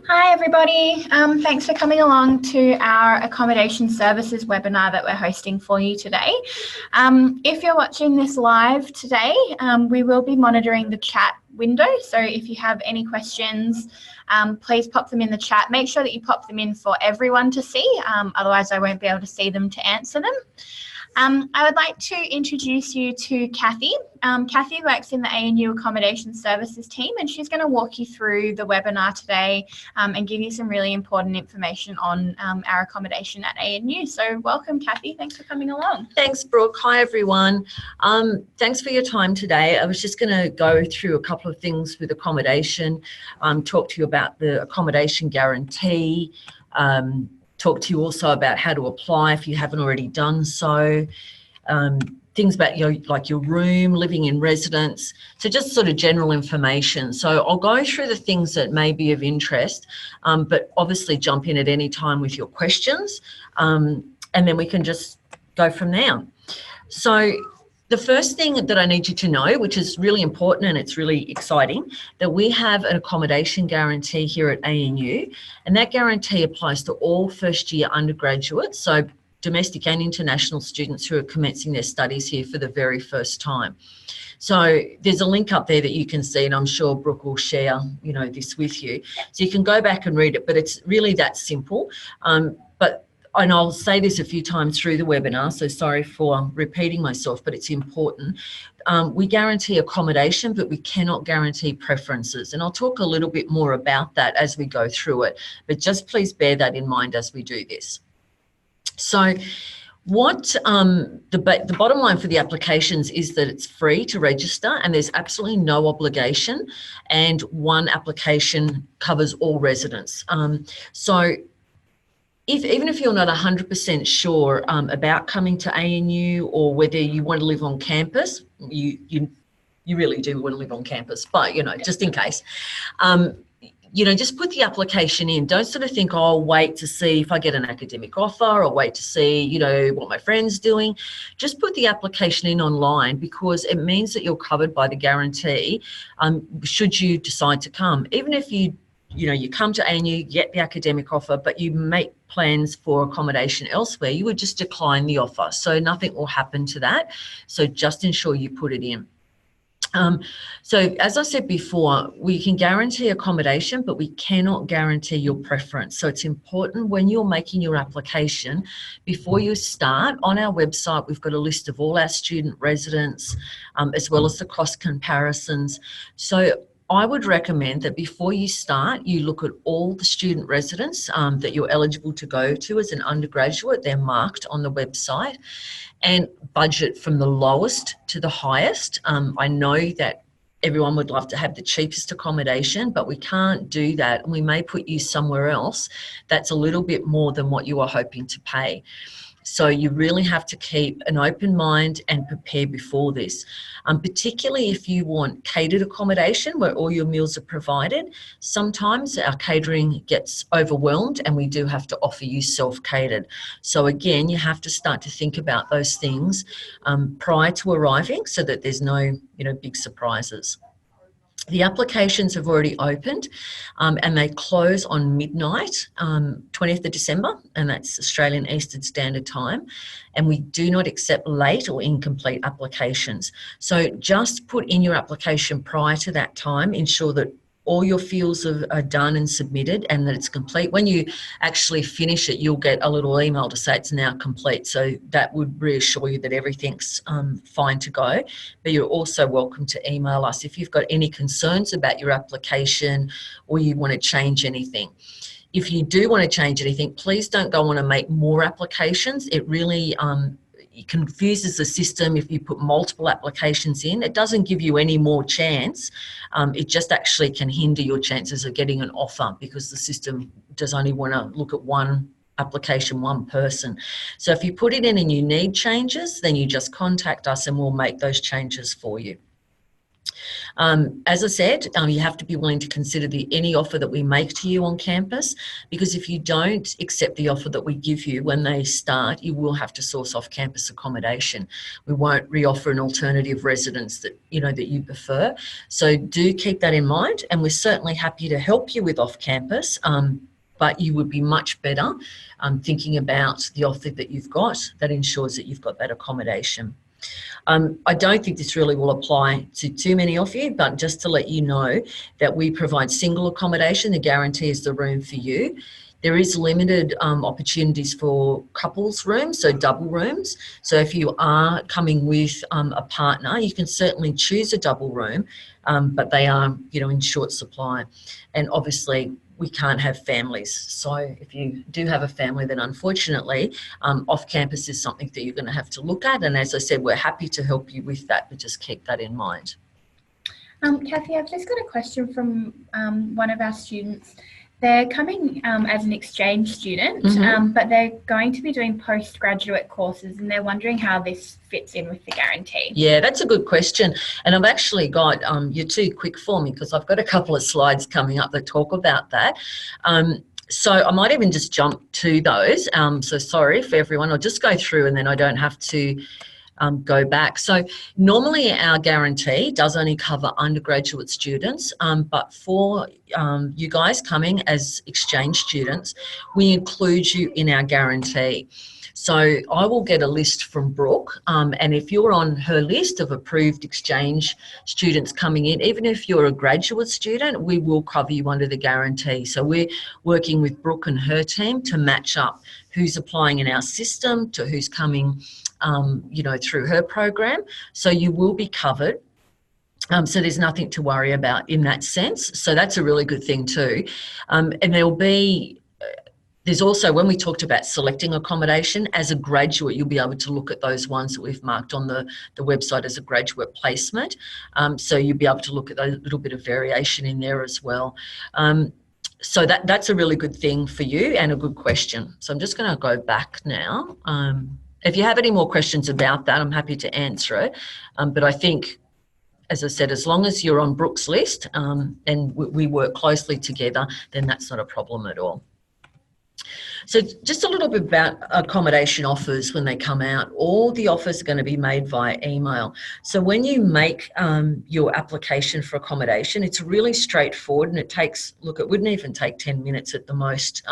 Hi everybody, thanks for coming along to our accommodation services webinar that we're hosting for you today. If you're watching this live today, we will be monitoring the chat window, so if you have any questions, please pop them in the chat. Make sure that you pop them in for everyone to see, otherwise I won't be able to see them to answer them. I would like to introduce you to Kathy. Kathy works in the ANU Accommodation Services team, and she's going to walk you through the webinar today and give you some really important information on our accommodation at ANU. So welcome, Kathy. Thanks for coming along. Thanks, Brooke. Hi, everyone. Thanks for your time today. I was just going to go through a couple of things with accommodation, talk to you about the Accommodation Guarantee, talk to you also about how to apply if you haven't already done so, things about your room, living in residence, so just sort of general information. So I'll go through the things that may be of interest, but obviously jump in at any time with your questions, and then we can just go from there. So the first thing that I need you to know, which is really important and it's really exciting, that we have an accommodation guarantee here at ANU, and that guarantee applies to all first-year undergraduates, so domestic and international students who are commencing their studies here for the very first time. So there's a link up there that you can see, and I'm sure Brooke will share, this with you. So you can go back and read it, but it's really that simple. And I'll say this a few times through the webinar, so sorry for repeating myself, but it's important. We guarantee accommodation, but we cannot guarantee preferences. And I'll talk a little bit more about that as we go through it, but just please bear that in mind as we do this. So what the bottom line for the applications is that it's free to register and there's absolutely no obligation, and one application covers all residents. So even if you're not 100% sure about coming to ANU or whether you want to live on campus, you really do want to live on campus, but just in case, just put the application in. Don't sort of think, oh, I'll wait to see if I get an academic offer, or wait to see, what my friend's doing. Just put the application in online, because it means that you're covered by the guarantee should you decide to come. Even if you come to ANU, get the academic offer, but you make plans for accommodation elsewhere, you would just decline the offer. So nothing will happen to that. So just ensure you put it in. So as I said before, we can guarantee accommodation, but we cannot guarantee your preference. So it's important when you're making your application, before you start, on our website, we've got a list of all our student residents, as well as the cost comparisons. So I would recommend that before you start, you look at all the student residents that you're eligible to go to as an undergraduate. They're marked on the website, and budget from the lowest to the highest. I know that everyone would love to have the cheapest accommodation, but we can't do that. And we may put you somewhere else that's a little bit more than what you are hoping to pay. So you really have to keep an open mind and prepare before this, particularly if you want catered accommodation where all your meals are provided. Sometimes our catering gets overwhelmed and we do have to offer you self-catered. So again, you have to start to think about those things prior to arriving, so that there's no big surprises. The applications have already opened and they close on midnight, 20th of December, and that's Australian Eastern Standard Time. And we do not accept late or incomplete applications. So just put in your application prior to that time, ensure that all your fields are done and submitted and that it's complete. When you actually finish it, you'll get a little email to say it's now complete. So that would reassure you that everything's fine to go. But you're also welcome to email us if you've got any concerns about your application or you want to change anything. If you do want to change anything, please don't go on and make more applications. It really it confuses the system if you put multiple applications in. It doesn't give you any more chance. It just actually can hinder your chances of getting an offer, because the system does only want to look at one application, one person. So if you put it in and you need changes, then you just contact us and we'll make those changes for you. As I said, you have to be willing to consider any offer that we make to you on campus, because if you don't accept the offer that we give you when they start, you will have to source off-campus accommodation. We won't re-offer an alternative residence that you prefer. So do keep that in mind, and we're certainly happy to help you with off-campus. But you would be much better thinking about the offer that you've got that ensures that you've got that accommodation. I don't think this really will apply to too many of you, but just to let you know that we provide single accommodation. The guarantee is the room for you. There is limited opportunities for couples rooms, so double rooms. So if you are coming with a partner, you can certainly choose a double room, but they are, in short supply. And obviously, we can't have families. So if you do have a family, then unfortunately, off-campus is something that you're going to have to look at. And as I said, we're happy to help you with that, but just keep that in mind. Kathy, I've just got a question from one of our students. They're coming as an exchange student, but they're going to be doing postgraduate courses, and they're wondering how this fits in with the guarantee. Yeah, that's a good question. And I've actually got, you're too quick for me because I've got a couple of slides coming up that talk about that. So I might even just jump to those. So sorry for everyone. I'll just go through and then I don't have to go back. So normally our guarantee does only cover undergraduate students, but for you guys coming as exchange students, we include you in our guarantee. So I will get a list from Brooke, and if you're on her list of approved exchange students coming in, even if you're a graduate student, we will cover you under the guarantee. So we're working with Brooke and her team to match up who's applying in our system to who's coming through her program. So you will be covered. So there's nothing to worry about in that sense. So that's a really good thing too. And there's also, when we talked about selecting accommodation, as a graduate, you'll be able to look at those ones that we've marked on the website as a graduate placement. So you'll be able to look at a little bit of variation in there as well. So that's a really good thing for you and a good question. So I'm just going to go back now. If you have any more questions about that, I'm happy to answer it. But I think, as I said, as long as you're on Brooke's list and we work closely together, then that's not a problem at all. So just a little bit about accommodation offers when they come out. All the offers are going to be made via email. So when you make your application for accommodation, it's really straightforward, and it wouldn't even take 10 minutes at the most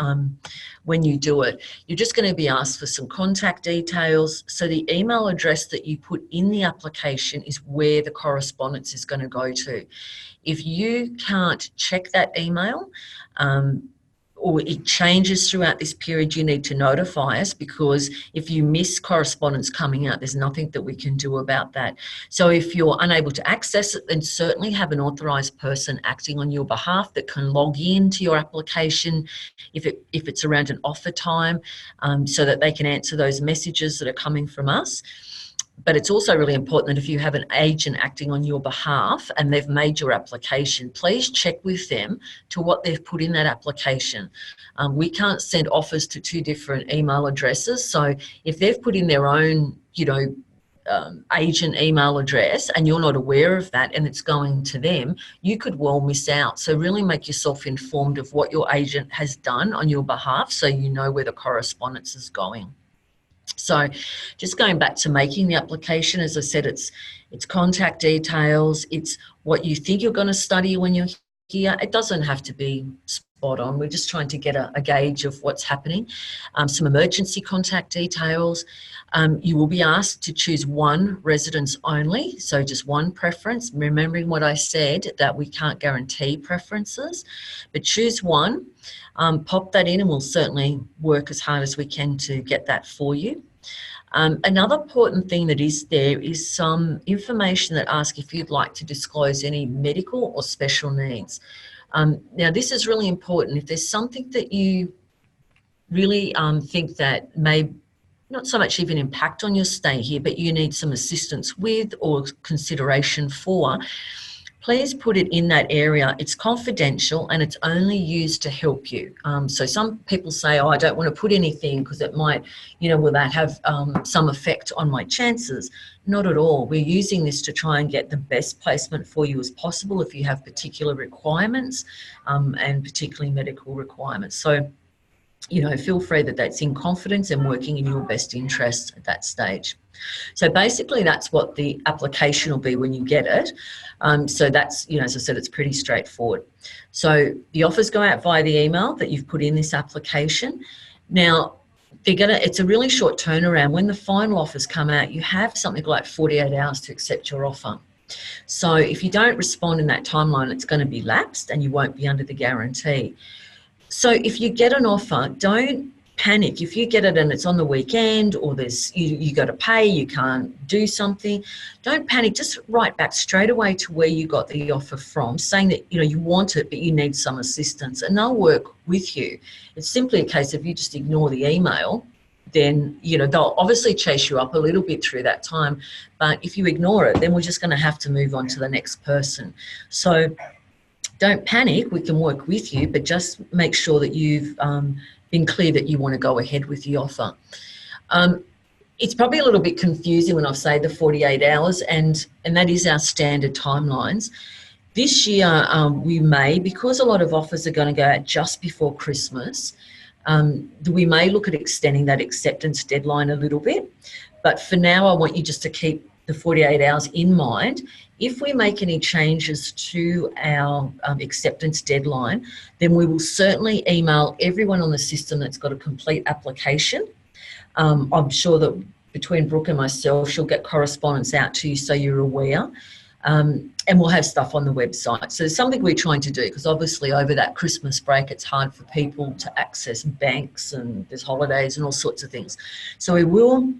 when you do it. You're just going to be asked for some contact details. So the email address that you put in the application is where the correspondence is going to go to. If you can't check that email, or it changes throughout this period, you need to notify us, because if you miss correspondence coming out, there's nothing that we can do about that. So if you're unable to access it, then certainly have an authorised person acting on your behalf that can log into your application if it's around an offer time, so that they can answer those messages that are coming from us. But it's also really important that if you have an agent acting on your behalf and they've made your application, please check with them to what they've put in that application. We can't send offers to two different email addresses. So if they've put in their own, agent email address and you're not aware of that and it's going to them, you could well miss out. So really make yourself informed of what your agent has done on your behalf so you know where the correspondence is going. So just going back to making the application, as I said, it's contact details, it's what you think you're going to study when you're here. It doesn't have to be spot on. We're just trying to get a gauge of what's happening. Some emergency contact details. You will be asked to choose one residence only, so just one preference. Remembering what I said, that we can't guarantee preferences, but choose one. Pop that in and we'll certainly work as hard as we can to get that for you. Another important thing that is there is some information that asks if you'd like to disclose any medical or special needs. Now, this is really important. If there's something that you really think that may not so much even impact on your stay here, but you need some assistance with or consideration for, please put it in that area. It's confidential and it's only used to help you. So some people say, oh, I don't want to put anything because it might, will that have some effect on my chances? Not at all. We're using this to try and get the best placement for you as possible if you have particular requirements and particularly medical requirements. So, feel free that's in confidence and working in your best interest at that stage. So basically that's what the application will be when you get it. So that's, as I said, it's pretty straightforward. So the offers go out via the email that you've put in this application. Now, it's a really short turnaround. When the final offers come out, you have something like 48 hours to accept your offer. So if you don't respond in that timeline, it's going to be lapsed and you won't be under the guarantee. So if you get an offer, don't panic. If you get it and it's on the weekend or you got to pay, you can't do something, don't panic. Just write back straight away to where you got the offer from, saying that you want it but you need some assistance, and they'll work with you. It's simply a case of you just ignore the email, then they'll obviously chase you up a little bit through that time, but if you ignore it, then we're just going to have to move on to the next person. So don't panic. We can work with you, but just make sure that you've been clear that you want to go ahead with the offer. It's probably a little bit confusing when I say the 48 hours, and that is our standard timelines. This year, we may, because a lot of offers are going to go out just before Christmas, we may look at extending that acceptance deadline a little bit. But for now, I want you just to keep the 48 hours in mind. If we make any changes to our acceptance deadline, then we will certainly email everyone on the system that's got a complete application. I'm sure that between Brooke and myself, she'll get correspondence out to you so you're aware. And we'll have stuff on the website. So it's something we're trying to do, because obviously over that Christmas break, it's hard for people to access banks and there's holidays and all sorts of things. So we will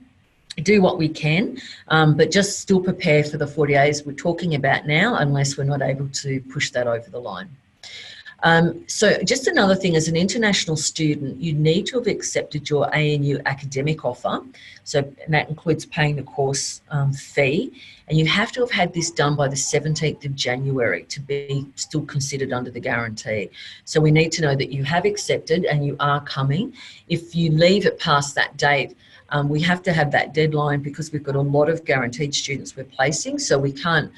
do what we can, but just still prepare for the 40 days we're talking about now, unless we're not able to push that over the line. So just another thing, as an international student, you need to have accepted your ANU academic offer. So that includes paying the course fee, and you have to have had this done by the 17th of January to be still considered under the guarantee. So we need to know that you have accepted and you are coming. If you leave it past that date, we have to have that deadline, because we've got a lot of guaranteed students we're placing, so we can't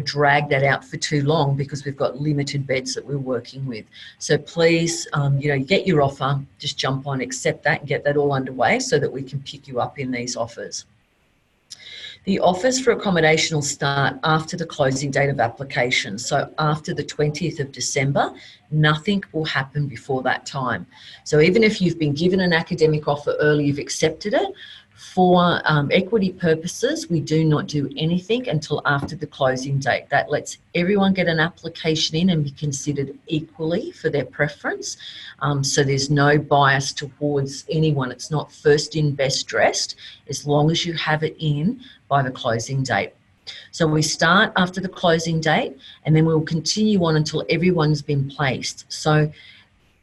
drag that out for too long, because we've got limited beds that we're working with. So please, you get your offer, just jump on, accept that and get that all underway so that we can pick you up in these offers. The offers for accommodation will start after the closing date of application. So after the 20th of December, nothing will happen before that time. So even if you've been given an academic offer early, you've accepted it, for equity purposes, we do not do anything until after the closing date. That lets everyone get an application in and be considered equally for their preference. So there's no bias towards anyone. It's not first in, best dressed, as long as you have it in by the closing date. So we start after the closing date, and then we'll continue on until everyone's been placed. So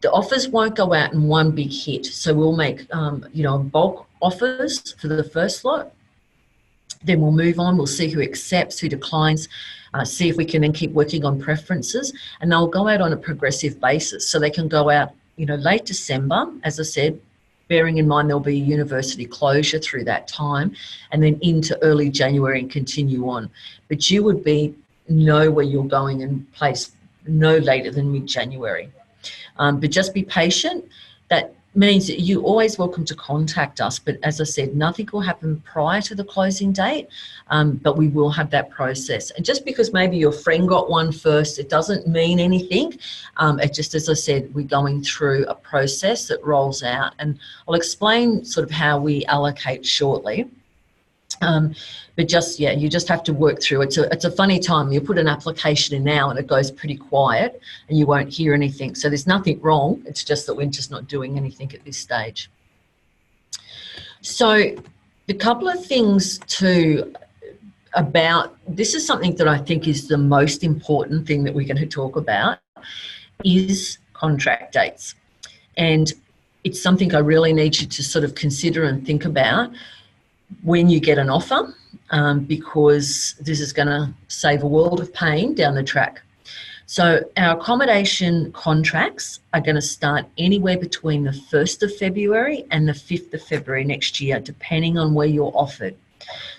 the offers won't go out in one big hit. So we'll make, bulk offers for the first lot. Then we'll move on. We'll see who accepts, who declines, see if we can then keep working on preferences. And they'll go out on a progressive basis. So they can go out, late December, as I said, bearing in mind there'll be university closure through that time, and then into early January and continue on. But you would know where you're going and place no later than mid-January. But just be patient. That means that you're always welcome to contact us. But as I said, nothing will happen prior to the closing date, but we will have that process. And just because maybe your friend got one first, it doesn't mean anything. It just, as I said, we're going through a process that rolls out. And I'll explain sort of how we allocate shortly. But just, you just have to work through it. It's a funny time. You put an application in now and it goes pretty quiet and you won't hear anything. So there's nothing wrong. It's just that we're just not doing anything at this stage. So a couple of things about, this is something that I think is the most important thing that we're going to talk about, is contract dates. And it's something I really need you to sort of consider and think about. when you get an offer, because this is going to save a world of pain down the track. So our accommodation contracts are going to start anywhere between the 1st of February and the 5th of February next year, depending on where you're offered.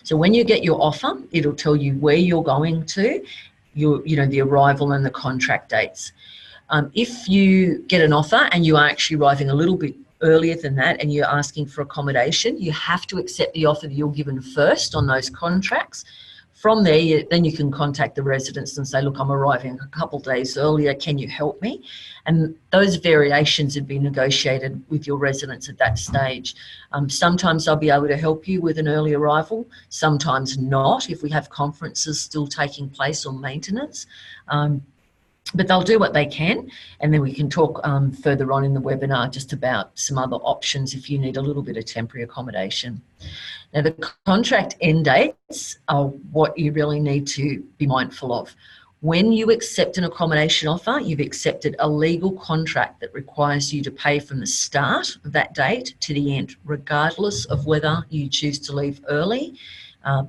So when you get your offer, it'll tell you where you're going to, the arrival and the contract dates. If you get an offer and you are actually arriving a little bit earlier than that and you're asking for accommodation, you have to accept the offer that you're given first on those contracts. From there, then you can contact the residents and say, look, I'm arriving a couple of days earlier, can you help me? And those variations would be negotiated with your residents at that stage. Sometimes I'll be able to help you with an early arrival, sometimes not, if we have conferences still taking place or maintenance. But they'll do what they can, and then we can talk further on in the webinar just about some other options if you need a little bit of temporary accommodation. Now, the contract end dates are what you really need to be mindful of. When you accept an accommodation offer, you've accepted a legal contract that requires you to pay from the start of that date to the end, regardless of whether you choose to leave early,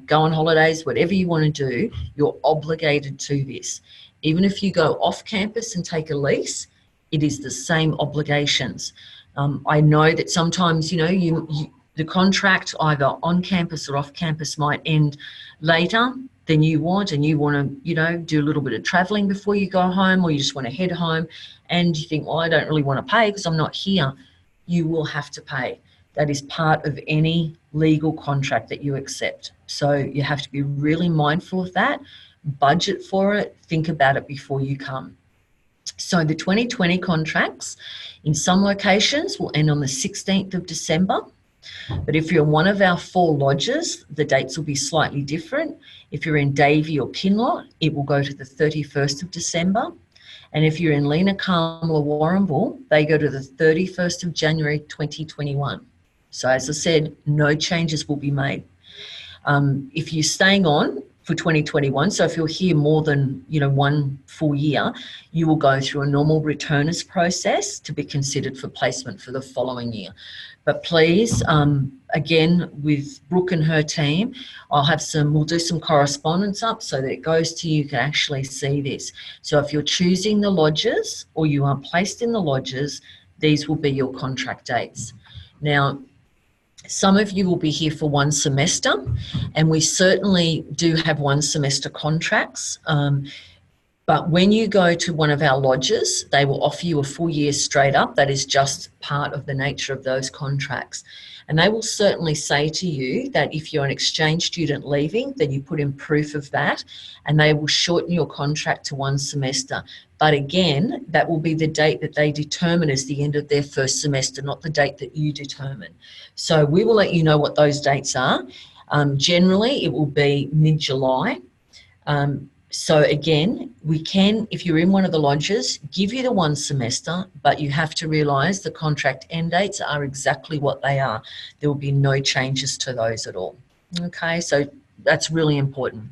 go on holidays, whatever you want to do, you're obligated to this. Even if you go off campus and take a lease, it is the same obligations. I know that sometimes, the contract either on campus or off campus might end later than you want, and you want to, do a little bit of traveling before you go home, or you just want to head home and you think, well, I don't really want to pay because I'm not here. You will have to pay. That is part of any legal contract that you accept. So you have to be really mindful of that. Budget for it, think about it before you come. So the 2020 contracts in some locations will end on the 16th of December. But if you're in one of our 4 lodges, the dates will be slightly different. If you're in Davey or Kinloch, it will go to the 31st of December. And if you're in Lena, Carmel or Warrnambool, they go to the 31st of January 2021. So as I said, no changes will be made. If you're staying on for 2021, so if you're here more than 1 full year, you will go through a normal returners process to be considered for placement for the following year. But please, again, with Brooke and her team, we'll do some correspondence up so that it goes to you can actually see this. So if you're choosing the lodges or you are placed in the lodges, these will be your contract dates. Now, some of you will be here for 1 semester, and we certainly do have 1 semester contracts. But when you go to one of our lodges, they will offer you a full year straight up. That is just part of the nature of those contracts. And they will certainly say to you that if you're an exchange student leaving, then you put in proof of that, and they will shorten your contract to 1 semester. But again, that will be the date that they determine as the end of their first semester, not the date that you determine. So we will let you know what those dates are. Generally, it will be mid-July. So again, we can, if you're in one of the lodges, give you the 1 semester, but you have to realise the contract end dates are exactly what they are. There will be no changes to those at all. Okay, so that's really important.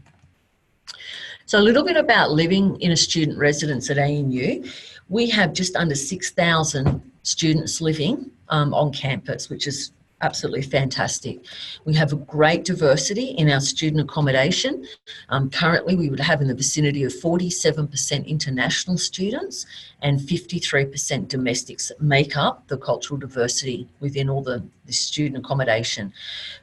So a little bit about living in a student residence at ANU. We have just under 6,000 students living on campus, which is absolutely fantastic. We have a great diversity in our student accommodation. Currently, we would have in the vicinity of 47% international students and 53% domestics that make up the cultural diversity within all the student accommodation.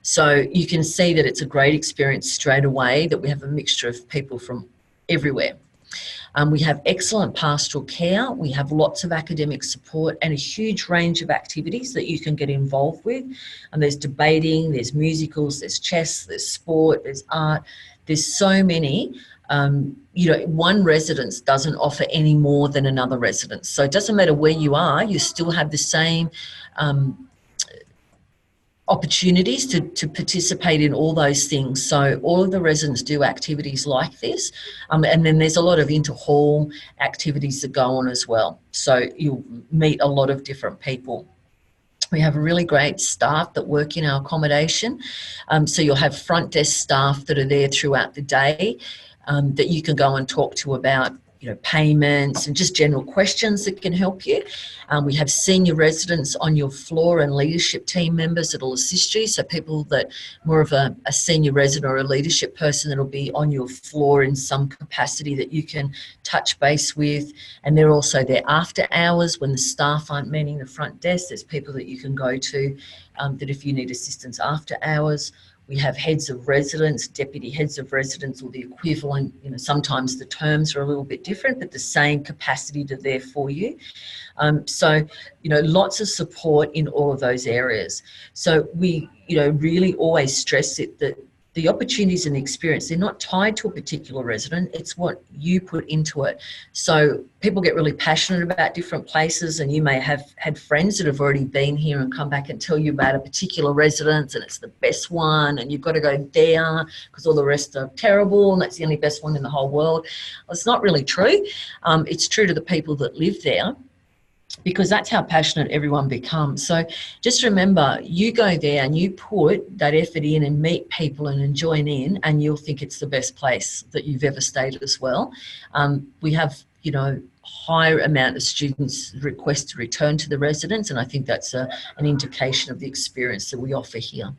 So you can see that it's a great experience straight away, that we have a mixture of people from everywhere. We have excellent pastoral care, we have lots of academic support and a huge range of activities that you can get involved with. And there's debating, there's musicals, there's chess, there's sport, there's art, there's so many. One residence doesn't offer any more than another residence. So it doesn't matter where you are, you still have the same opportunities to participate in all those things. So all of the residents do activities like this, and then there's a lot of inter-hall activities that go on as well. So you'll meet a lot of different people. We have a really great staff that work in our accommodation. So you'll have front desk staff that are there throughout the day that you can go and talk to about payments and just general questions that can help you. We have senior residents on your floor and leadership team members that will assist you. So people that more of a senior resident or a leadership person that'll be on your floor in some capacity that you can touch base with. And they're also there after hours when the staff aren't meeting the front desk. There's people that you can go to that if you need assistance after hours. We have heads of residence, deputy heads of residence, or the equivalent. Sometimes the terms are a little bit different, but the same capacity to there for you. So lots of support in all of those areas. So we, really always stress it that the opportunities and the experience, they're not tied to a particular resident, it's what you put into it. So people get really passionate about different places, and you may have had friends that have already been here and come back and tell you about a particular residence and it's the best one and you've got to go there because all the rest are terrible and that's the only best one in the whole world. Well, it's not really true. It's true to the people that live there, because that's how passionate everyone becomes. So just remember, you go there and you put that effort in and meet people and join in, and you'll think it's the best place that you've ever stayed as well. We have, higher amount of students request to return to the residence, and I think that's an indication of the experience that we offer here.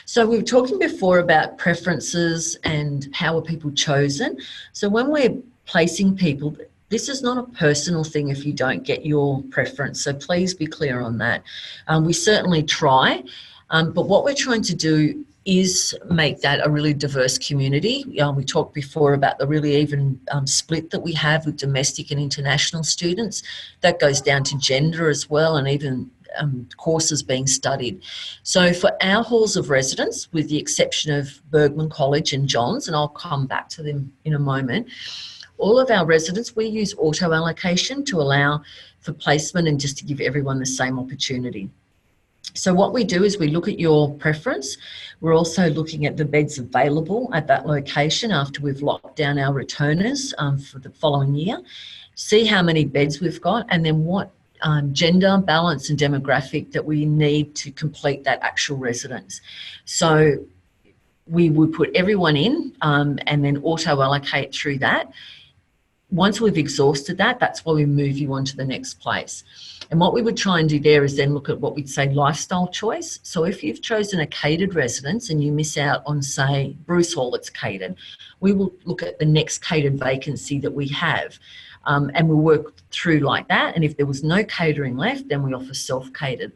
So we were talking before about preferences and how are people chosen. So when we're placing people, this is not a personal thing if you don't get your preference, so please be clear on that. We certainly try, but what we're trying to do is make that a really diverse community. We talked before about the really even split that we have with domestic and international students. That goes down to gender as well, and even courses being studied. So for our halls of residence, with the exception of Bergman College and Johns, and I'll come back to them in a moment, all of our residents, we use auto allocation to allow for placement and just to give everyone the same opportunity. So what we do is we look at your preference. We're also looking at the beds available at that location after we've locked down our returners for the following year, see how many beds we've got, and then what gender balance and demographic that we need to complete that actual residence. So we would put everyone in and then auto allocate through that. Once we've exhausted that, that's why we move you on to the next place. And what we would try and do there is then look at what we'd say lifestyle choice. So if you've chosen a catered residence and you miss out on, say, Bruce Hall that's catered, we will look at the next catered vacancy that we have. And we'll work through like that. And if there was no catering left, then we offer self-catered.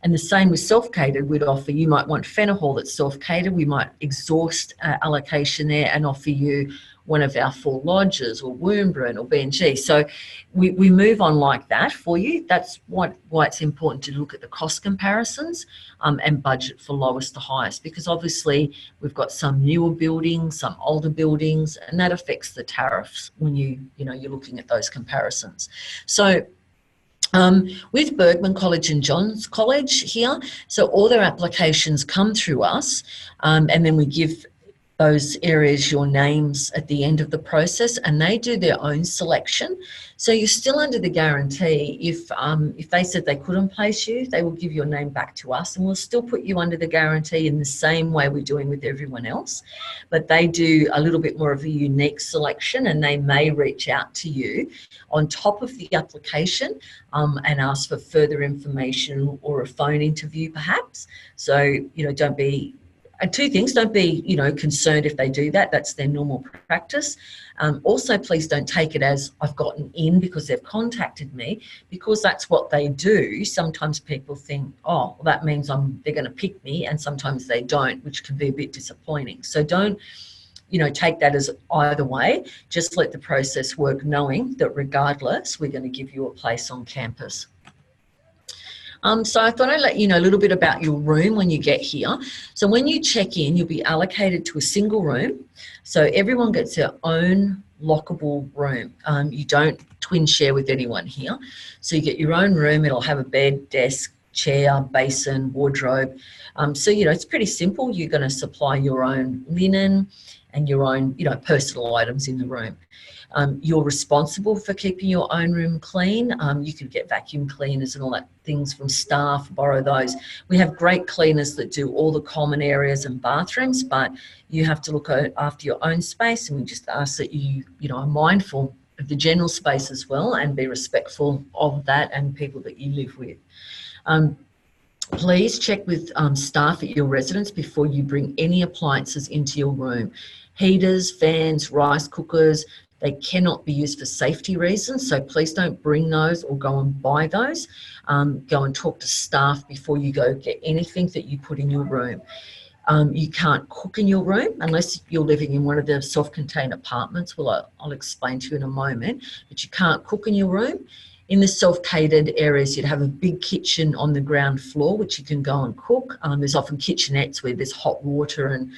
And the same with self-catered, we'd offer, you might want Fenner Hall that's self-catered, we might exhaust allocation there and offer you one of our 4 lodges or Woombrun or B&G. So we move on like that for you. That's why it's important to look at the cost comparisons and budget for lowest to highest, because obviously we've got some newer buildings, some older buildings, and that affects the tariffs when you're looking at those comparisons. So with Bergman College and Johns College here, so all their applications come through us, and then we give those areas your names at the end of the process, and they do their own selection. So you're still under the guarantee. If they said they couldn't place you, they will give your name back to us, and we'll still put you under the guarantee in the same way we're doing with everyone else. But they do a little bit more of a unique selection, and they may reach out to you on top of the application and ask for further information or a phone interview perhaps. So, don't be... And 2 things, don't be, concerned if they do that. That's their normal practice. Also, please don't take it as I've gotten in because they've contacted me, because that's what they do. Sometimes people think, oh, well, that means they're going to pick me, and sometimes they don't, which can be a bit disappointing. So don't, take that as either way. Just let the process work, knowing that regardless, we're going to give you a place on campus. So I thought I'd let you know a little bit about your room when you get here. So when you check in, you'll be allocated to a single room. So everyone gets their own lockable room. You don't twin share with anyone here. So you get your own room. It'll have a bed, desk, chair, basin, wardrobe. So, it's pretty simple. You're going to supply your own linen and your own, personal items in the room. You're responsible for keeping your own room clean. You could get vacuum cleaners and all that things from staff, borrow those. We have great cleaners that do all the common areas and bathrooms, but you have to look after your own space, and we just ask that you are mindful of the general space as well and be respectful of that and people that you live with. Please check with staff at your residence before you bring any appliances into your room. Heaters, fans, rice cookers, they cannot be used for safety reasons, so please don't bring those or go and buy those. Go and talk to staff before you go get anything that you put in your room. You can't cook in your room unless you're living in one of the self-contained apartments. Well, I'll explain to you in a moment, but you can't cook in your room. In the self-catered areas, you'd have a big kitchen on the ground floor, which you can go and cook. There's often kitchenettes where there's hot water and,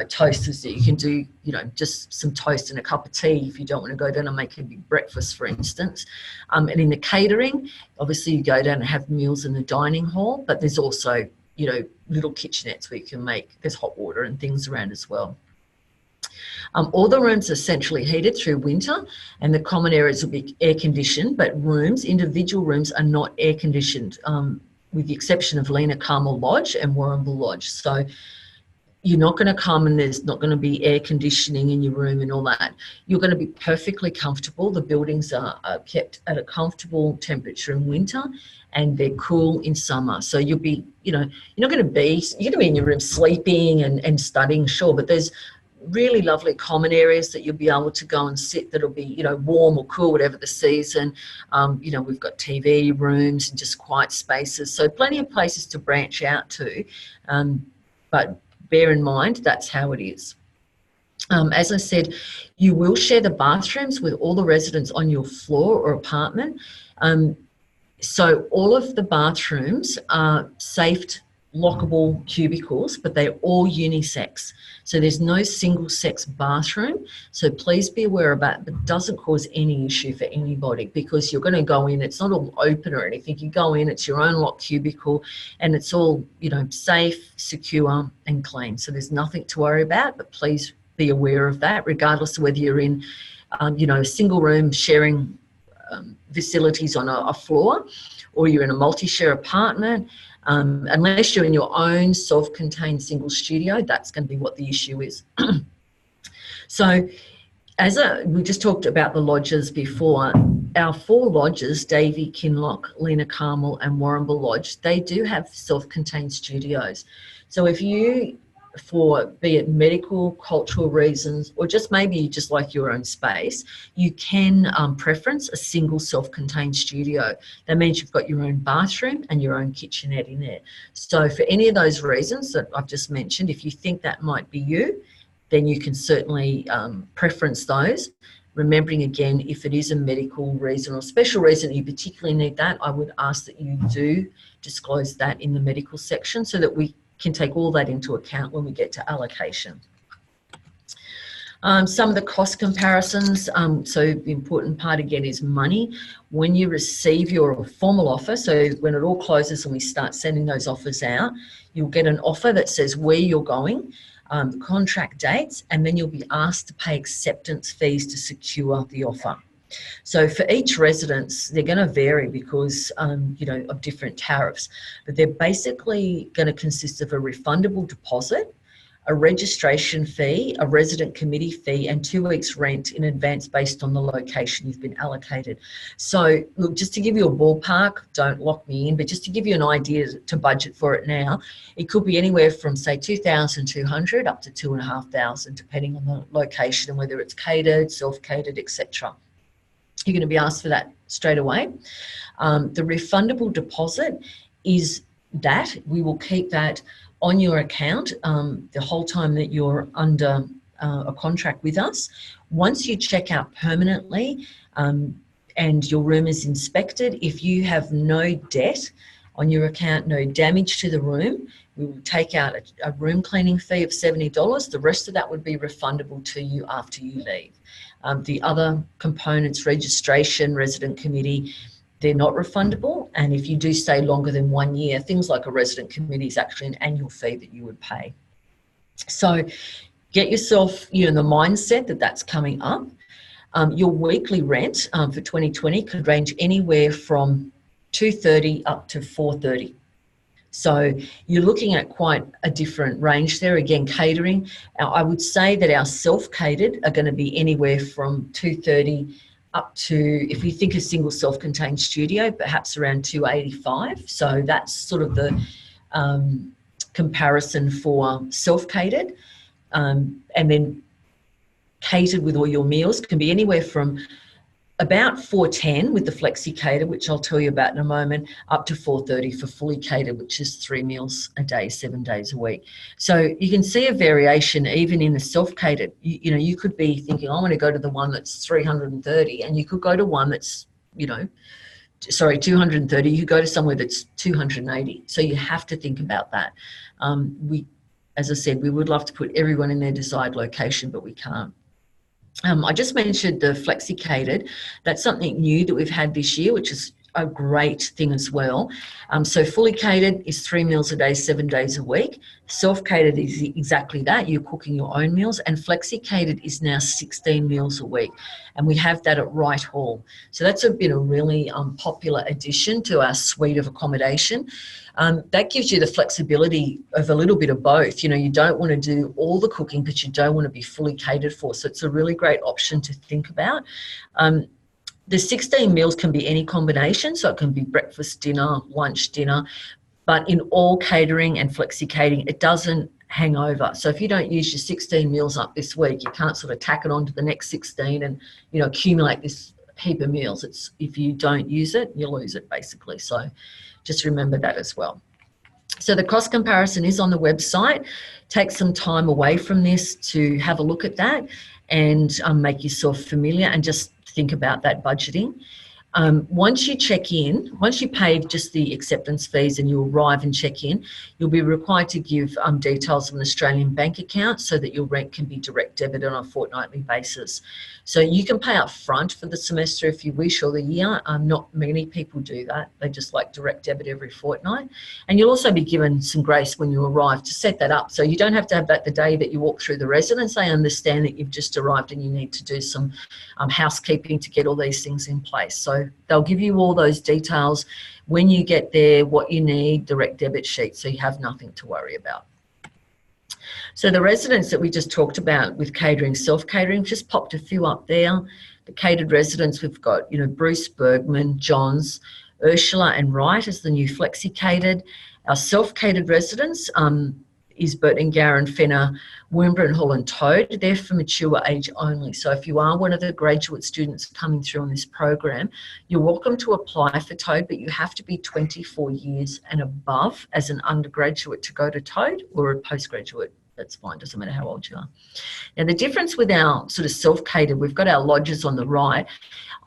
toasters that you can do, just some toast and a cup of tea if you don't want to go down and make a big breakfast, for instance. And in the catering, obviously you go down and have meals in the dining hall, but there's also, little kitchenettes where you can there's hot water and things around as well. All the rooms are centrally heated through winter, and the common areas will be air conditioned, but individual rooms are not air conditioned, with the exception of Lena Carmel Lodge and Warrnambool Lodge. So you're not going to come and there's not going to be air conditioning in your room and all that. You're going to be perfectly comfortable. The buildings are kept at a comfortable temperature in winter, and they're cool in summer. So you'll be, you're going to be in your room sleeping and studying, sure, but there's really lovely common areas that you'll be able to go and sit that'll be, warm or cool, whatever the season. We've got TV rooms and just quiet spaces. So plenty of places to branch out to. But bear in mind, that's how it is. As I said, you will share the bathrooms with all the residents on your floor or apartment. So all of the bathrooms are safed, lockable cubicles, but they're all unisex. So there's no single-sex bathroom. So please be aware of that. But it doesn't cause any issue for anybody, because you're going to go in. It's not all open or anything. You go in, it's your own locked cubicle, and it's all, safe, secure, and clean. So there's nothing to worry about. But please be aware of that, regardless of whether you're in, a single room sharing facilities on a floor, or you're in a multi-share apartment. Unless you're in your own self-contained single studio, that's going to be what the issue is. So we just talked about the lodges before. Our 4 lodges, Davey, Kinloch, Lena Carmel and Warrnambool Lodge, they do have self-contained studios. So if you, for be it medical, cultural reasons, or just maybe you just like your own space, you can preference a single self-contained studio. That means you've got your own bathroom and your own kitchenette in there. So for any of those reasons that I've just mentioned, if you think that might be you, then you can certainly preference those. Remembering again, if it is a medical reason or special reason that you particularly need that, I would ask that you do disclose that in the medical section so that we can take all that into account when we get to allocation. Some of the cost comparisons, so the important part again is money. When you receive your formal offer, so when it all closes and we start sending those offers out, you'll get an offer that says where you're going, the contract dates, and then you'll be asked to pay acceptance fees to secure the offer. So for each residence, they're going to vary because, of different tariffs, but they're basically going to consist of a refundable deposit, a registration fee, a resident committee fee, and 2 weeks rent in advance based on the location you've been allocated. So look, just to give you a ballpark, don't lock me in, but just to give you an idea to budget for it now, it could be anywhere from say 2,200 up to 2,500, depending on the location and whether it's catered, self-catered, etc. You're going to be asked for that straight away. The refundable deposit is that we will keep that on your account the whole time that you're under a contract with us. Once you check out permanently and your room is inspected, if you have no debt on your account, no damage to the room, we will take out a room cleaning fee of $70. The rest of that would be refundable to you after you leave. The other components, registration, resident committee, they're not refundable. And if you do stay longer than 1 year, things like a resident committee is actually an annual fee that you would pay. So get yourself in the mindset that that's coming up. Your weekly rent for 2020 could range anywhere from $230 up to $430. So you're looking at quite a different range there. Again, catering, I would say that our self-catered are going to be anywhere from $230 up to, if you think a single self-contained studio, perhaps around $285. So that's sort of the comparison for self-catered. And then catered with all your meals can be anywhere from about $410 with the flexi cater, which I'll tell you about in a moment, up to $430 for fully catered, which is 3 meals a day, 7 days a week. So you can see a variation even in the self-catered. You know, you could be thinking, I want to go to the one that's $330, and you could go to one that's, $230. You could go to somewhere that's $280. So you have to think about that. As I said, we would love to put everyone in their desired location, but we can't. I just mentioned the flexi catered. That's something new that we've had this year, which is a great thing as well. So fully catered is 3 meals a day, 7 days a week. Self-catered is exactly that. You're cooking your own meals. And flexi catered is now 16 meals a week. And we have that at Wright Hall. So that's been a really popular addition to our suite of accommodation. That gives you the flexibility of a little bit of both. You don't want to do all the cooking, but you don't want to be fully catered for. So it's a really great option to think about. The 16 meals can be any combination, so it can be breakfast, dinner, lunch, dinner, but in all catering and flexi catering, it doesn't hang over. So if you don't use your 16 meals up this week, you can't sort of tack it on to the next 16 and, accumulate this heap of meals. It's, if you don't use it, you lose it basically. So just remember that as well. So the cost comparison is on the website. Take some time away from this to have a look at that and make yourself familiar and just think about that budgeting. Once you check in, once you pay just the acceptance fees and you arrive and check in, you'll be required to give details of an Australian bank account so that your rent can be direct debited on a fortnightly basis. So you can pay up front for the semester if you wish, or the year. Not many people do that. They just like direct debit every fortnight. And you'll also be given some grace when you arrive to set that up. So you don't have to have that the day that you walk through the residence. They understand that you've just arrived and you need to do some housekeeping to get all these things in place. So they'll give you all those details when you get there, what you need, direct debit sheet, so you have nothing to worry about. So the residents that we just talked about with catering, self-catering, just popped a few up there. The catered residents, we've got, Bruce, Bergman, Johns, Ursula and Wright as the new flexi catered. Our self-catered residents is Burton Garran, Fenner, Woomera, Hall and Toad. They're for mature age only. So if you are one of the graduate students coming through on this program, you're welcome to apply for Toad, but you have to be 24 years and above as an undergraduate to go to Toad, or a postgraduate. That's fine, doesn't matter how old you are. Now the difference with our sort of self-catered, we've got our lodges on the right.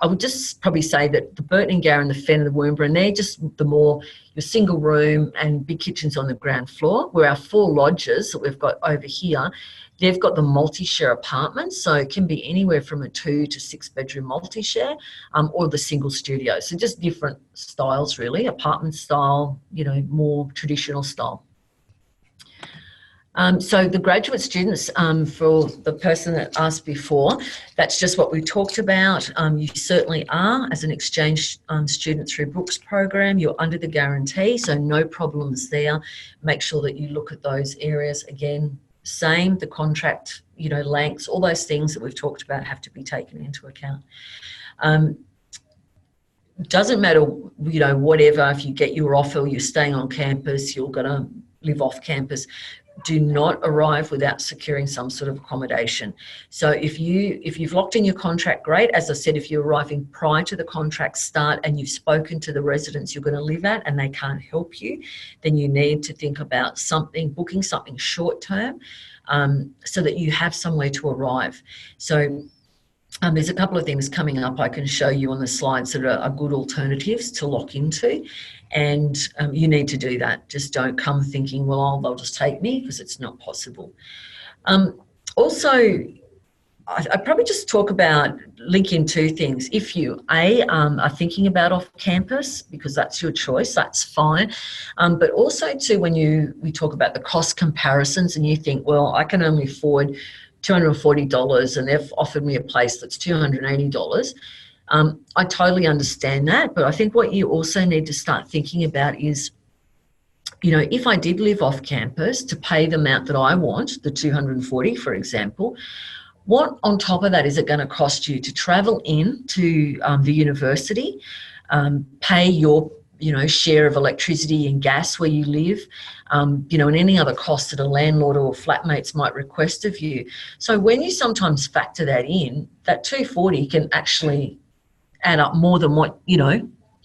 I would just probably say that the Burton Garran, the Fenner, the Woomera, and they're just the more your single room and big kitchens on the ground floor, where our 4 lodges that we've got over here, they've got the multi-share apartments. So it can be anywhere from a 2 to 6 bedroom multi-share or the single studio. So just different styles really, apartment style, more traditional style. So the graduate students, for the person that asked before, that's just what we talked about. You certainly are, as an exchange student through Brooks program, you're under the guarantee, so no problems there. Make sure that you look at those areas. Again, same, the contract, lengths, all those things that we've talked about have to be taken into account. Doesn't matter, whatever, if you get your offer, you're staying on campus, you're going to live off campus, do not arrive without securing some sort of accommodation. So if you've locked in your contract, great. As I said, if you're arriving prior to the contract start and you've spoken to the residence you're going to live at and they can't help you, then you need to think about booking something short term, so that you have somewhere to arrive. So there's a couple of things coming up I can show you on the slides that are good alternatives to lock into, and you need to do that. Just don't come thinking, well, they'll just take me, because it's not possible. Also, I'd probably just talk about, link in 2 things. If you, are thinking about off campus, because that's your choice, that's fine. But also too, when we talk about the cost comparisons and you think, well, I can only afford $240 and they've offered me a place that's $280. I totally understand that, but I think what you also need to start thinking about is, if I did live off campus to pay the amount that I want, the $240, for example, what on top of that is it going to cost you to travel in to the university, pay your share of electricity and gas where you live, and any other costs that a landlord or flatmates might request of you. So when you sometimes factor that in, that $240 can actually add up more than what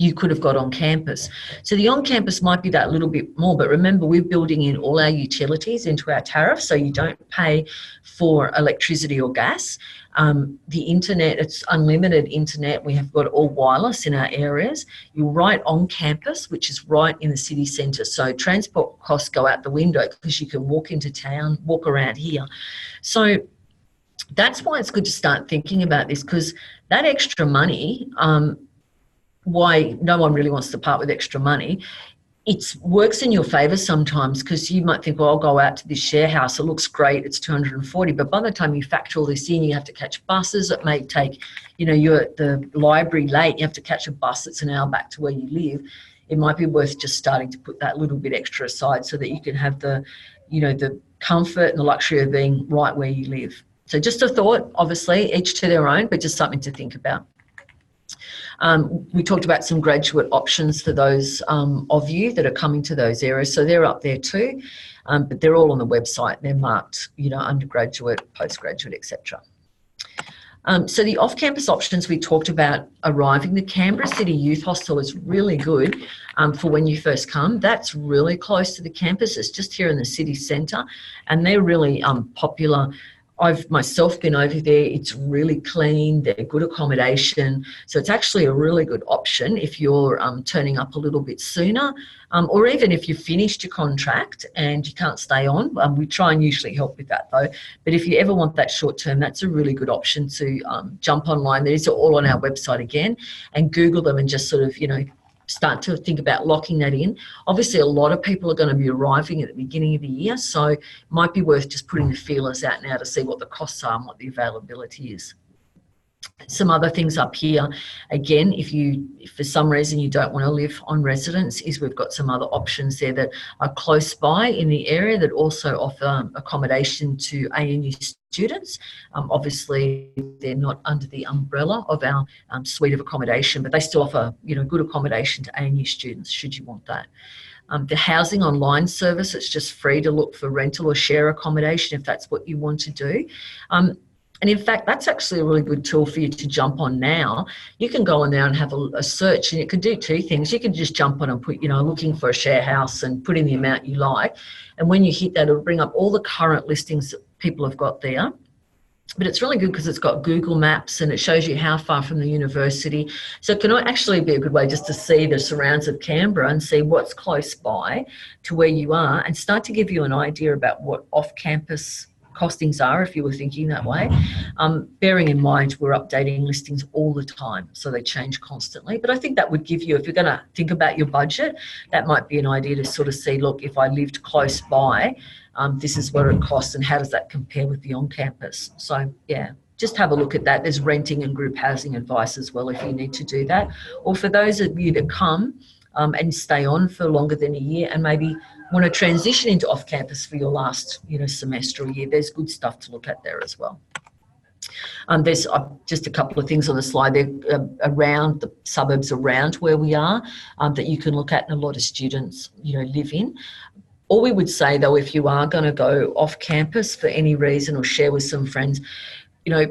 you could have got on campus. So the on campus might be that little bit more, but remember, we're building in all our utilities into our tariff, so you don't pay for electricity or gas. The internet, it's unlimited internet. We have got all wireless in our areas. You're right on campus, which is right in the city centre. So transport costs go out the window because you can walk into town, walk around here. So that's why it's good to start thinking about this, because that extra money, why no one really wants to part with extra money, it works in your favour sometimes, because you might think, well, I'll go out to this share house, it looks great, it's $240, but by the time you factor all this in, you have to catch buses. It may take, you're at the library late, you have to catch a bus that's an hour back to where you live. It might be worth just starting to put that little bit extra aside so that you can have the comfort and the luxury of being right where you live. So just a thought, obviously, each to their own, but just something to think about. We talked about some graduate options for those of you that are coming to those areas. So they're up there too, but they're all on the website. They're marked, undergraduate, postgraduate, etc. So the off-campus options we talked about arriving. The Canberra City Youth Hostel is really good for when you first come. That's really close to the campus. It's just here in the city centre, and they're really popular. I've myself been over there. It's really clean. They're good accommodation. So it's actually a really good option if you're turning up a little bit sooner, or even if you've finished your contract and you can't stay on. We try and usually help with that though. But if you ever want that short term, that's a really good option to jump online. These are all on our website again, and Google them and just sort of, start to think about locking that in. Obviously, a lot of people are going to be arriving at the beginning of the year, so it might be worth just putting the feelers out now to see what the costs are and what the availability is. Some other things up here, again, if for some reason you don't want to live on residence, is we've got some other options there that are close by in the area that also offer accommodation to ANU students. Obviously, they're not under the umbrella of our suite of accommodation, but they still offer, good accommodation to ANU students should you want that. The housing online service, it's just free to look for rental or share accommodation if that's what you want to do. And in fact, that's actually a really good tool for you to jump on now. You can go on there and have a search, and it could do two things. You can just jump on and put, looking for a share house and put in the amount you like. And when you hit that, it'll bring up all the current listings that people have got there. But it's really good because it's got Google Maps and it shows you how far from the university. So it can actually be a good way just to see the surrounds of Canberra and see what's close by to where you are, and start to give you an idea about what off-campus costings are if you were thinking that way. Bearing in mind we're updating listings all the time, so they change constantly. But I think that would give you, if you're going to think about your budget, that might be an idea to sort of see, look, if I lived close by, this is what it costs and how does that compare with the on-campus. So yeah, just have a look at that. There's renting and group housing advice as well if you need to do that. Or for those of you that come and stay on for longer than a year and maybe want to transition into off-campus for your last semester or year, there's good stuff to look at there as well. There's just a couple of things on the slide there around the suburbs around where we are that you can look at, and a lot of students live in. All we would say though, if you are going to go off campus for any reason or share with some friends,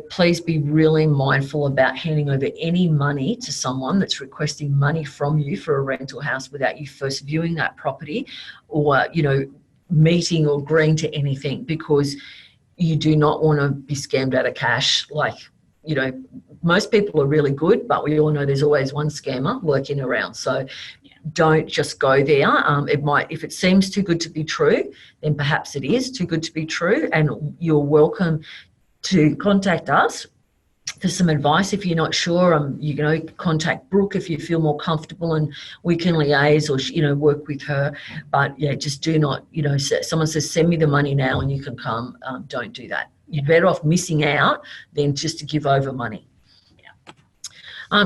please be really mindful about handing over any money to someone that's requesting money from you for a rental house without you first viewing that property or, meeting or agreeing to anything, because you do not want to be scammed out of cash. Like, most people are really good, but we all know there's always one scammer lurking around. So don't just go there. If it seems too good to be true, then perhaps it is too good to be true, and you're welcome to contact us for some advice. If you're not sure, contact Brooke if you feel more comfortable, and we can liaise or, work with her. But yeah, just do not, someone says, send me the money now and you can come. Don't do that. You're better off missing out than just to give over money.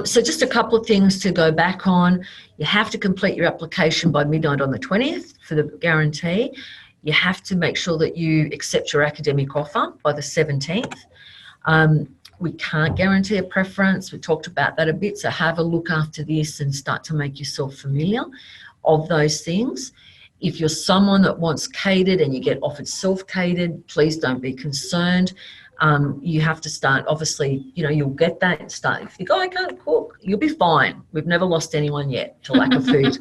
So just a couple of things to go back on. You have to complete your application by midnight on the 20th for the guarantee. You have to make sure that you accept your academic offer by the 17th. We can't guarantee a preference. We talked about that a bit. So have a look after this and start to make yourself familiar of those things. If you're someone that wants catered and you get offered self-catered, please don't be concerned. You have to start, obviously, you'll get that and start. If you go, I can't cook, you'll be fine. We've never lost anyone yet to lack of food.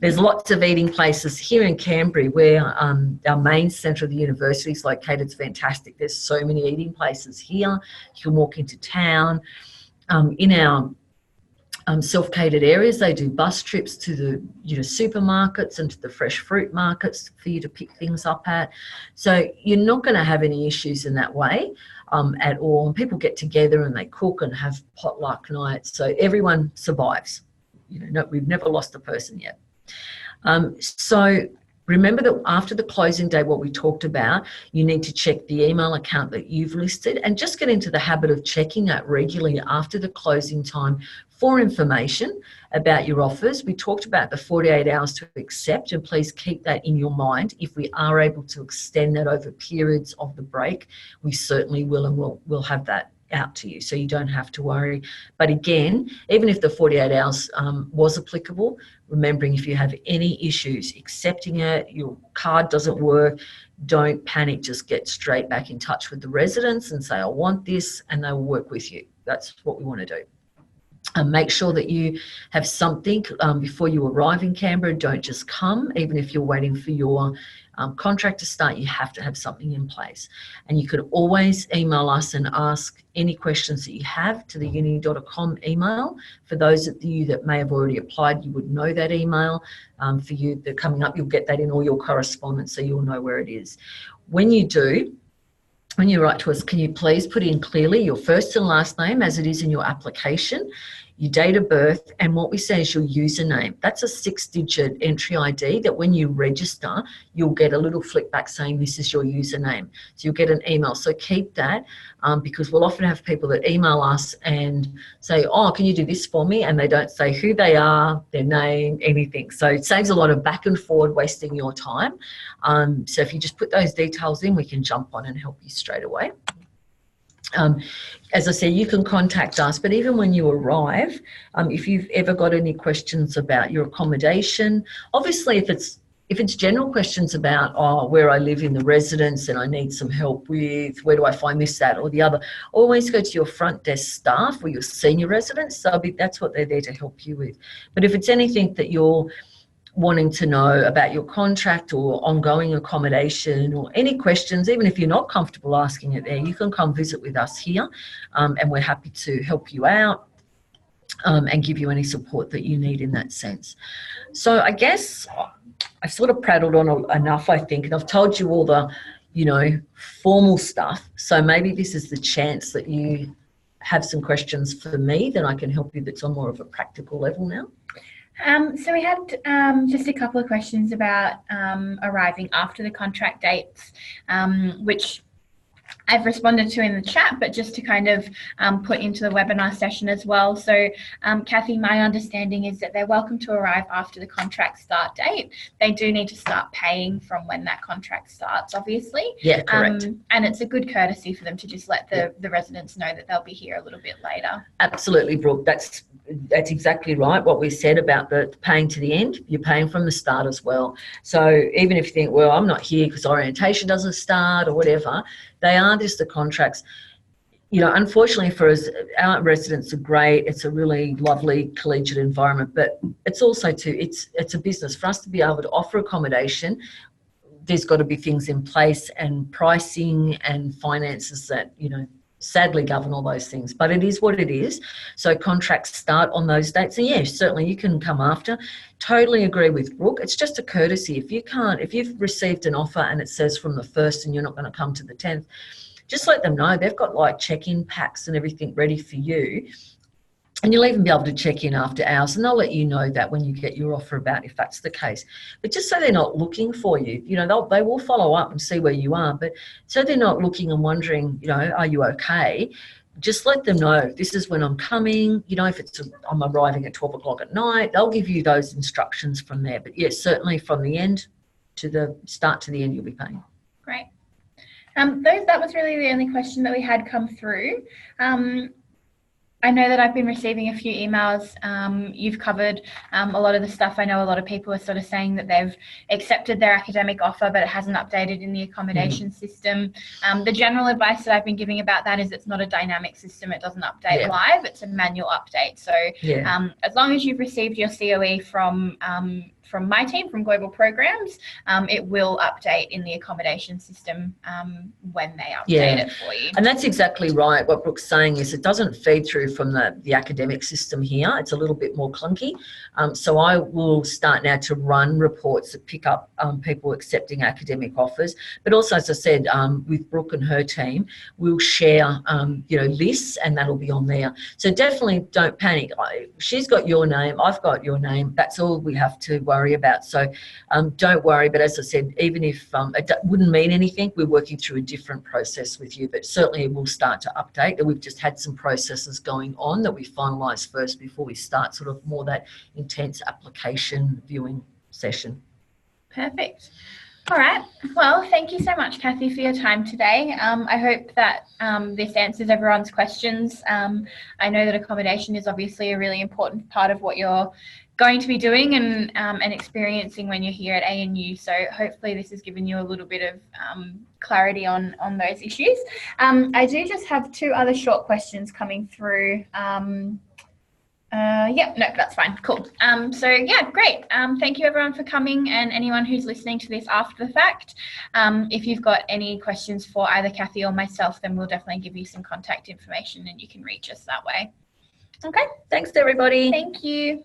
There's lots of eating places here in Canberra where our main centre of the university is located. It's fantastic. There's so many eating places here. You can walk into town. In our self-catered areas, they do bus trips to the supermarkets and to the fresh fruit markets for you to pick things up at. So you're not going to have any issues in that way at all. And people get together and they cook and have potluck nights, so everyone survives. We've never lost a person yet. So remember that after the closing day, what we talked about, you need to check the email account that you've listed and just get into the habit of checking that regularly after the closing time for information about your offers. We talked about the 48 hours to accept, and please keep that in your mind. If we are able to extend that over periods of the break, we certainly will, and we'll have that out to you, so you don't have to worry. But again, even if the 48 hours was applicable, remembering if you have any issues accepting it, your card doesn't work, don't panic. Just get straight back in touch with the residents and say, I want this, and they will work with you. That's what we want to do. Make sure that you have something before you arrive in Canberra. Don't just come. Even if you're waiting for your contract to start, you have to have something in place. And you could always email us and ask any questions that you have to the uni.com email. For those of you that may have already applied, you would know that email. For you that are coming up, you'll get that in all your correspondence, so you'll know where it is. When you do, when you write to us, can you please put in clearly your first and last name as it is in your application, your date of birth, and what we say is your username. That's a 6-digit entry ID that when you register, you'll get a little flick back saying this is your username. So you'll get an email. So keep that because we'll often have people that email us and say, oh, can you do this for me? And they don't say who they are, their name, anything. So it saves a lot of back and forward wasting your time. So if you just put those details in, we can jump on and help you straight away. As I said, you can contact us, but even when you arrive, if you've ever got any questions about your accommodation, obviously if it's general questions about where I live in the residence and I need some help with where do I find this, that or the other, always go to your front desk staff or your senior residents. So that's what they're there to help you with. But if it's anything that you're wanting to know about your contract or ongoing accommodation or any questions, even if you're not comfortable asking it there, you can come visit with us here and we're happy to help you out and give you any support that you need in that sense. So I guess I've sort of prattled on enough, I think, and I've told you all the, formal stuff. So maybe this is the chance that you have some questions for me that I can help you that's on more of a practical level now. So we had just a couple of questions about arriving after the contract dates, which I've responded to in the chat, but just to kind of put into the webinar session as well. So Kathy, my understanding is that they're welcome to arrive after the contract start date. They do need to start paying from when that contract starts, obviously. Yeah, correct. And it's a good courtesy for them to just let the residents know that they'll be here a little bit later. Absolutely, Brooke. That's exactly right. What we said about the paying to the end, you're paying from the start as well. So even if you think, well, I'm not here because orientation doesn't start or whatever, they are just the contracts. Unfortunately for us, our residents are great. It's a really lovely collegiate environment, but it's also it's a business. For us to be able to offer accommodation, there's got to be things in place and pricing and finances that, sadly govern all those things, but it is what it is. So contracts start on those dates, and yes, certainly you can come after. Totally agree with Brooke. It's just a courtesy. If you've received an offer and it says from the 1st and you're not going to come to the 10th, just let them know. They've got like check-in packs and everything ready for you. And you'll even be able to check in after hours, and they'll let you know that when you get your offer about if that's the case. But just so they're not looking for you, they will follow up and see where you are. But so they're not looking and wondering, are you okay? Just let them know this is when I'm coming. If I'm arriving at 12 o'clock at night, they'll give you those instructions from there. But yes, certainly from the end to the start to the end, you'll be paying. Great. That was really the only question that we had come through. I know that I've been receiving a few emails. You've covered a lot of the stuff. I know a lot of people are sort of saying that they've accepted their academic offer, but it hasn't updated in the accommodation system. The general advice that I've been giving about that is it's not a dynamic system. It doesn't update live. It's a manual update. So as long as you've received your COE from my team, from Global Programs, it will update in the accommodation system when they update it for you. And that's exactly right. What Brooke's saying is it doesn't feed through from the academic system here. It's a little bit more clunky. So I will start now to run reports that pick up people accepting academic offers. But also, as I said, with Brooke and her team, we'll share, lists, and that'll be on there. So definitely don't panic. She's got your name. I've got your name. That's all we have to worry about. So don't worry. But as I said, even if it wouldn't mean anything, we're working through a different process with you. But certainly we'll start to update. We've just had some processes going on that we finalise first before we start sort of more that intense application viewing session. Perfect. All right. Well, thank you so much, Kathy, for your time today. I hope that this answers everyone's questions. I know that accommodation is obviously a really important part of what you're going to be doing and experiencing when you're here at ANU. So hopefully this has given you a little bit of clarity on those issues. I do just have two other short questions coming through. That's fine. Cool. Great. Thank you everyone for coming, and anyone who's listening to this after the fact. If you've got any questions for either Kathy or myself, then we'll definitely give you some contact information and you can reach us that way. Okay. Thanks everybody. Thank you.